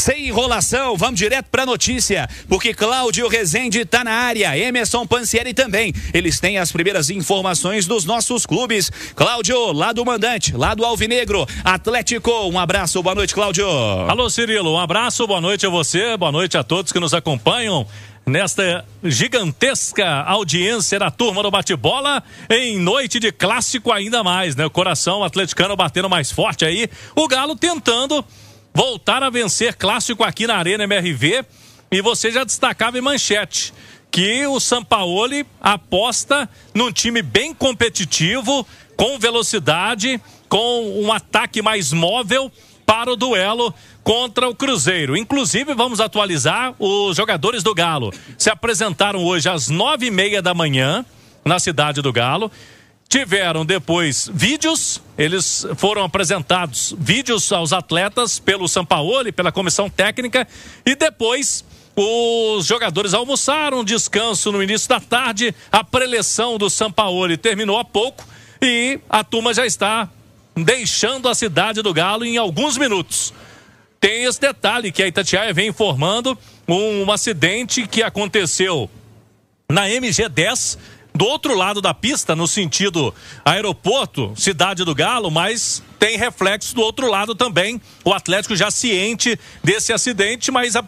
Sem enrolação, vamos direto pra notícia, porque Cláudio Rezende tá na área, Emerson Pansieri também. Eles têm as primeiras informações dos nossos clubes. Cláudio, lá do mandante, lá do Alvinegro, Atlético. Um abraço, boa noite, Cláudio. Alô, Cirilo, um abraço, boa noite a você, boa noite a todos que nos acompanham nesta gigantesca audiência da turma do bate-bola em noite de clássico ainda mais, né? O coração atleticano batendo mais forte aí, o Galo tentando voltar a vencer clássico aqui na Arena MRV, e você já destacava em manchete que o Sampaoli aposta num time bem competitivo, com velocidade, com um ataque mais móvel para o duelo contra o Cruzeiro. Inclusive, vamos atualizar, os jogadores do Galo se apresentaram hoje às 9h30 da manhã na cidade do Galo. Tiveram depois vídeos, eles foram apresentados vídeos aos atletas pelo Sampaoli, pela comissão técnica, e depois os jogadores almoçaram, descanso no início da tarde, a preleção do Sampaoli terminou há pouco e a turma já está deixando a cidade do Galo em alguns minutos. Tem esse detalhe que a Itatiaia vem informando, um acidente que aconteceu na MG10, do outro lado da pista, no sentido aeroporto, cidade do Galo, mas tem reflexo do outro lado também. O Atlético já ciente desse acidente, mas a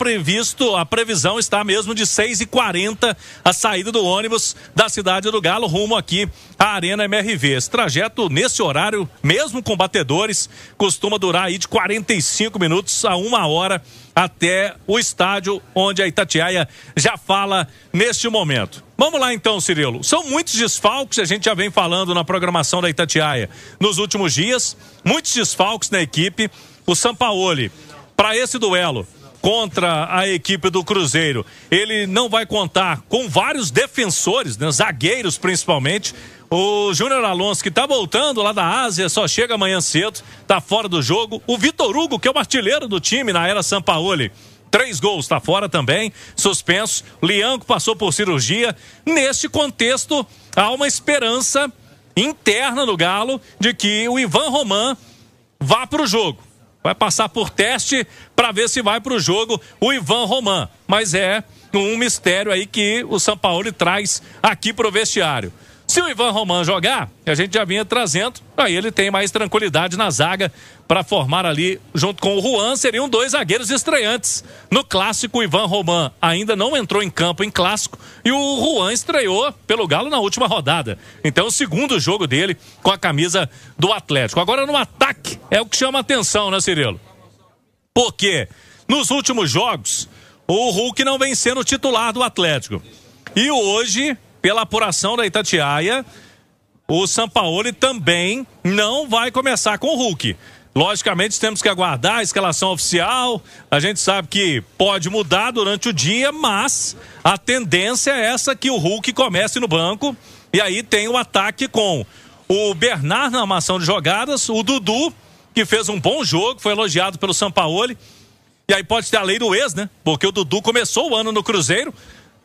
previsão está mesmo de 6h40 a saída do ônibus da cidade do Galo rumo aqui à Arena MRV. Esse trajeto, nesse horário, mesmo com batedores, costuma durar aí de 45 minutos a 1 hora até o estádio onde a Itatiaia já fala neste momento. Vamos lá então, Cirilo. São muitos desfalques, a gente já vem falando na programação da Itatiaia nos últimos dias, muitos desfalques na equipe. O Sampaoli, para esse duelo contra a equipe do Cruzeiro, ele não vai contar com vários defensores, né, zagueiros principalmente. O Júnior Alonso, que tá voltando lá da Ásia, só chega amanhã cedo, tá fora do jogo. O Vitor Hugo, que é o artilheiro do time na era Sampaoli, 3 gols, tá fora também, suspenso. Lianco passou por cirurgia. Neste contexto, há uma esperança interna no Galo de que o Ivan Roman vá pro jogo. Vai passar por teste para ver se vai pro jogo o Ivan Roman. Mas é um mistério aí que o Sampaoli traz aqui pro vestiário. Se o Ivan Roman jogar, a gente já vinha trazendo, aí ele tem mais tranquilidade na zaga para formar ali, junto com o Juan, seriam 2 zagueiros estreantes. No clássico, o Ivan Roman ainda não entrou em campo em clássico e o Juan estreou pelo Galo na última rodada. Então, o segundo jogo dele com a camisa do Atlético. Agora, no ataque, é o que chama atenção, né, Cirilo? Porque nos últimos jogos, o Hulk não vem sendo titular do Atlético. E hoje, pela apuração da Itatiaia, o Sampaoli também não vai começar com o Hulk. Logicamente, temos que aguardar a escalação oficial. A gente sabe que pode mudar durante o dia, mas a tendência é essa, que o Hulk comece no banco. E aí tem o ataque com o Bernard na armação de jogadas, o Dudu, que fez um bom jogo, foi elogiado pelo Sampaoli. E aí pode ter a lei do ex, né? Porque o Dudu começou o ano no Cruzeiro,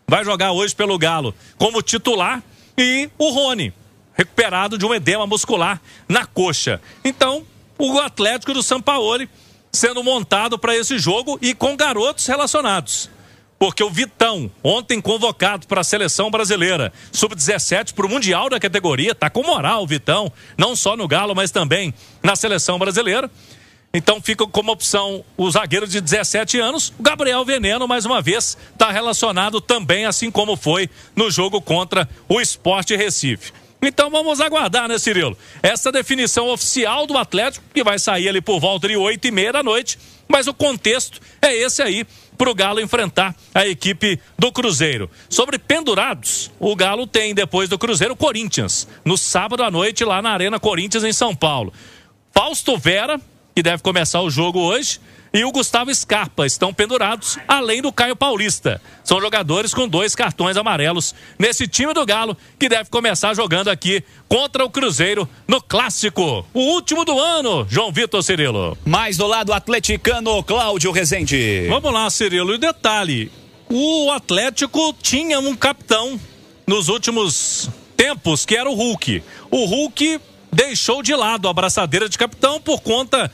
vai jogar hoje pelo Galo como titular, e o Rony, recuperado de um edema muscular na coxa. Então, o Atlético do Sampaoli sendo montado para esse jogo e com garotos relacionados. Porque o Vitão, ontem convocado para a seleção brasileira, sub-17 para o Mundial da categoria, tá com moral o Vitão, não só no Galo, mas também na seleção brasileira. Então fica como opção o zagueiro de 17 anos, o Gabriel Veneno, mais uma vez, está relacionado também, assim como foi no jogo contra o Sport Recife. Então vamos aguardar, né, Cirilo? Essa definição oficial do Atlético, que vai sair ali por volta de 8h30 da noite, mas o contexto é esse aí, para o Galo enfrentar a equipe do Cruzeiro. Sobre pendurados, o Galo tem, depois do Cruzeiro, Corinthians, no sábado à noite, lá na Arena Corinthians, em São Paulo. Fausto Vera, que deve começar o jogo hoje, e o Gustavo Scarpa estão pendurados, além do Caio Paulista. São jogadores com 2 cartões amarelos nesse time do Galo, que deve começar jogando aqui contra o Cruzeiro no Clássico, o último do ano, João Vitor, Cirilo. Mais do lado atleticano, Cláudio Rezende. Vamos lá, Cirilo, e detalhe, o Atlético tinha um capitão nos últimos tempos, que era o Hulk. O Hulk deixou de lado a abraçadeira de capitão por conta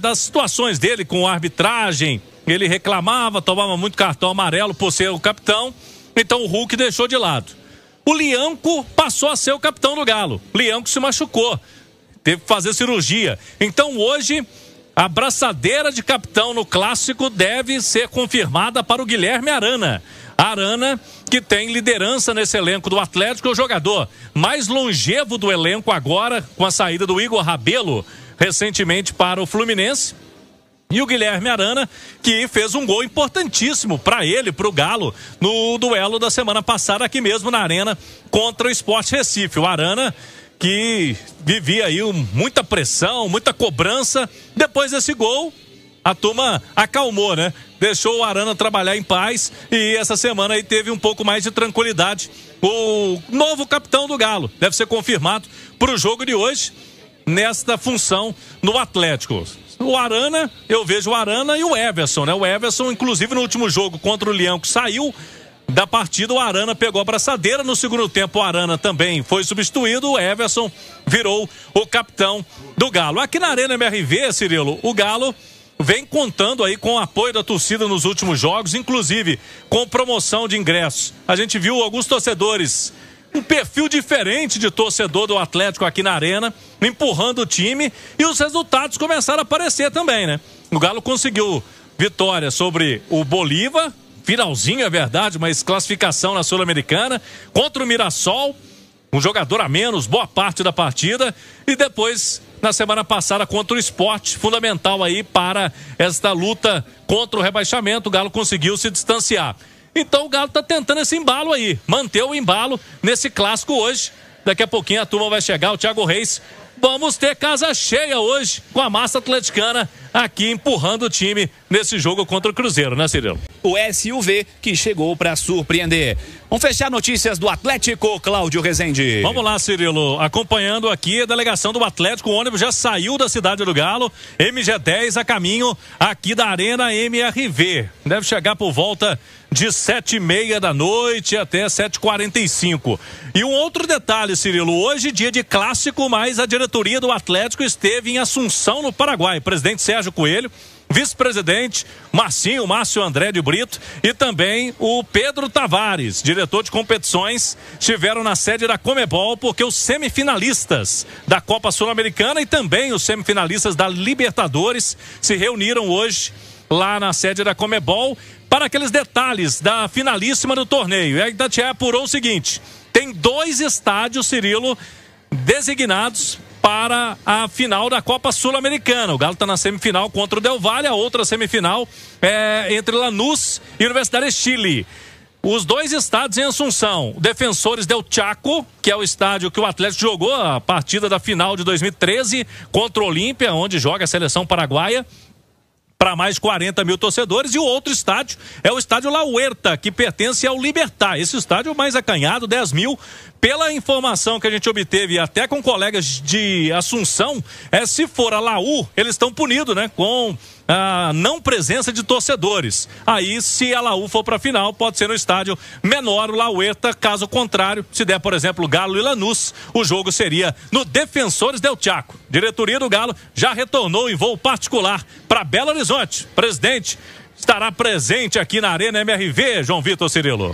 das situações dele com a arbitragem, ele reclamava, tomava muito cartão amarelo por ser o capitão, então o Hulk deixou de lado. O Lianco passou a ser o capitão do Galo. O Lianco se machucou, teve que fazer cirurgia. Então hoje a braçadeira de capitão no clássico deve ser confirmada para o Guilherme Arana. Arana, que tem liderança nesse elenco do Atlético, é o jogador mais longevo do elenco agora, com a saída do Igor Rabelo recentemente para o Fluminense. E o Guilherme Arana, que fez um gol importantíssimo para ele, para o Galo, no duelo da semana passada aqui mesmo na Arena contra o Sport Recife. O Arana, que vivia aí muita pressão, muita cobrança. Depois desse gol, a turma acalmou, né? Deixou o Arana trabalhar em paz e essa semana aí teve um pouco mais de tranquilidade. O novo capitão do Galo deve ser confirmado para o jogo de hoje, nesta função no Atlético. O Arana, eu vejo o Arana e o Everson, né? O Everson, inclusive no último jogo contra o Leão, que saiu da partida, o Arana pegou a braçadeira. No segundo tempo, o Arana também foi substituído. O Everson virou o capitão do Galo. Aqui na Arena MRV, Cirilo, o Galo vem contando aí com o apoio da torcida nos últimos jogos, inclusive com promoção de ingressos. A gente viu alguns torcedores, um perfil diferente de torcedor do Atlético aqui na Arena, empurrando o time, e os resultados começaram a aparecer também, né? O Galo conseguiu vitória sobre o Bolívar, finalzinho é verdade, mas classificação na Sul-Americana, contra o Mirassol, um jogador a menos, boa parte da partida, e depois, na semana passada, contra o Sport, fundamental aí para esta luta contra o rebaixamento. O Galo conseguiu se distanciar. Então o Galo está tentando esse embalo aí, manter o embalo nesse clássico hoje. Daqui a pouquinho a turma vai chegar, o Thiago Reis. Vamos ter casa cheia hoje com a massa atleticana aqui empurrando o time nesse jogo contra o Cruzeiro, né, Cirilo? O SUV que chegou para surpreender. Vamos fechar notícias do Atlético, Cláudio Rezende. Vamos lá, Cirilo, acompanhando aqui a delegação do Atlético. O ônibus já saiu da cidade do Galo, MG10 a caminho aqui da Arena MRV. Deve chegar por volta de 7h30 da noite até 7h45. E um outro detalhe, Cirilo, hoje dia de clássico, mas a diretoria do Atlético esteve em Assunção, no Paraguai. Presidente Sérgio Coelho, vice-presidente Márcio André de Brito e também o Pedro Tavares, diretor de competições, estiveram na sede da Comebol, porque os semifinalistas da Copa Sul-Americana e também os semifinalistas da Libertadores se reuniram hoje lá na sede da Comebol para aqueles detalhes da finalíssima do torneio. E a Itatiaia apurou o seguinte: tem 2 estádios, Cirilo, designados para a final da Copa Sul-Americana. O Galo está na semifinal contra o Del Valle, a outra semifinal é entre Lanús e Universidade de Chile. Os 2 estádios em Assunção, Defensores del Chaco, que é o estádio que o Atlético jogou a partida da final de 2013 contra o Olímpia, onde joga a seleção paraguaia, para mais de 40 mil torcedores. E o outro estádio é o estádio La Huerta, que pertence ao Libertad. Esse estádio mais acanhado, 10 mil. Pela informação que a gente obteve até com colegas de Assunção, se for a Laú, eles estão punidos, né? Com a não presença de torcedores. Aí, se a Laú for para a final, pode ser no estádio menor, o La Huerta. Caso contrário, se der, por exemplo, Galo e Lanús, o jogo seria no Defensores del Chaco. Diretoria do Galo já retornou em voo particular para Belo Horizonte. Presidente estará presente aqui na Arena MRV, João Vitor Cirilo.